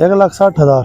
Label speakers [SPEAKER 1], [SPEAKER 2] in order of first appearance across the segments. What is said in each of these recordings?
[SPEAKER 1] 1,60,000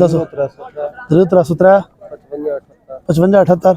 [SPEAKER 1] 0373 5578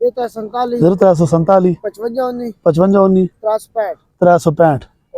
[SPEAKER 1] 0347 5519 365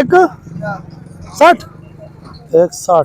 [SPEAKER 1] 1,60 1,60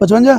[SPEAKER 1] 55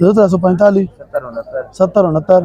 [SPEAKER 1] 0345 7069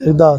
[SPEAKER 1] 1,10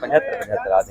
[SPEAKER 1] 75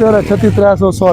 [SPEAKER 1] 1336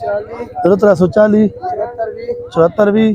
[SPEAKER 2] 40
[SPEAKER 1] 0340 74 20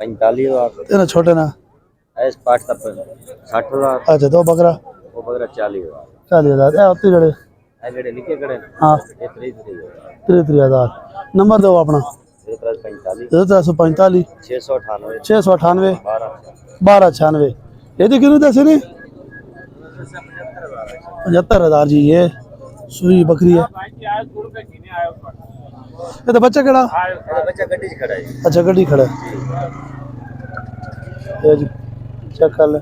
[SPEAKER 3] 45,000
[SPEAKER 1] तेरा छोटे ना
[SPEAKER 3] ऐस पाठ तक 60,000
[SPEAKER 1] अच्छा दो बकरा
[SPEAKER 3] वो बगैर 40,000
[SPEAKER 1] 40,000 ए होती जड़े
[SPEAKER 3] ऐ जेड़े लिखे खड़े ने,
[SPEAKER 1] हाँ
[SPEAKER 3] ये 30,000
[SPEAKER 1] 30,000 नंबर दो अपना
[SPEAKER 3] 45
[SPEAKER 1] 345
[SPEAKER 3] 698
[SPEAKER 1] 698
[SPEAKER 3] 12
[SPEAKER 1] 1296 ये तो कितने दस नहीं 75,000 जी ये सुई बकरी है ये तो बच्चा केड़ा
[SPEAKER 3] बच्चा गड्डी च खड़ा है
[SPEAKER 1] अच्छा गड्डी खड़ा है ये जी चेक कर ले